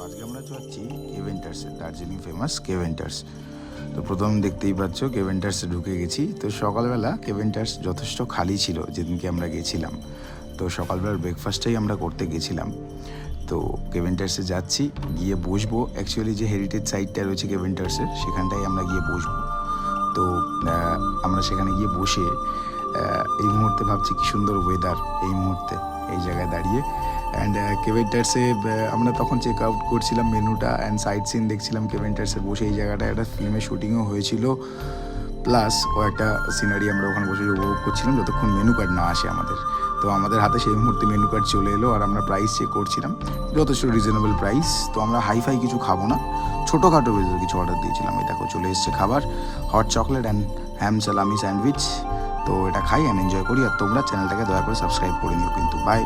আজকে আমরা যাচ্ছি কেভেন্টার্সে, দার্জিলিং ফেমাস কেভেন্টার্স। তো প্রথম দেখতেই পাচ্ছ কেভেন্টার্সে ঢুকে গেছি। তো সকালবেলা কেভেন্টার্স যথেষ্ট খালি ছিল যেদিনকে আমরা গেছিলাম। তো সকালবেলার ব্রেকফাস্টটাই আমরা করতে গেছিলাম। তো কেভেন্টার্সে যাচ্ছি, গিয়ে বসবো। অ্যাকচুয়ালি যে হেরিটেজ সাইটটা রয়েছে কেভেন্টার্সের, সেখানটাই আমরা গিয়ে বসবো। তো আমরা সেখানে গিয়ে বসে এই মুহূর্তে ভাবছি কি সুন্দর ওয়েদার এই মুহূর্তে এই জায়গায় দাঁড়িয়ে। অ্যান্ড কেভেন্টার্সে আমরা তখন চেক আউট করছিলাম মেনুটা অ্যান্ড সাইট সিন দেখছিলাম। কেভেন্টার্সে বসে এই জায়গাটা একটা ফিল্মের শুটিংও হয়েছিল, প্লাস ও একটা সিনারি আমরা ওখানে বসে উপভোগ করছিলাম যতক্ষণ মেনু কার্ড না আসে আমাদের। তো আমাদের হাতে সেই মুহূর্তে মেনু কার্ড চলে এলো আর আমরা প্রাইস চেক করছিলাম, যথেষ্ট রিজনেবল প্রাইস। তো আমরা হাইফাই কিছু খাবো না, ছোটোখাটো বেজে কিছু অর্ডার দিয়েছিলাম। এই দেখো চলে এসছে খাবার, হট চকলেট অ্যান্ড হ্যাম সালামি স্যান্ডউইচ। তো এটা খাই অ্যান্ড এনজয় করি। আর তোমরা চ্যানেলটাকে দয়া করে সাবস্ক্রাইব করে নিও কিন্তু। বাই।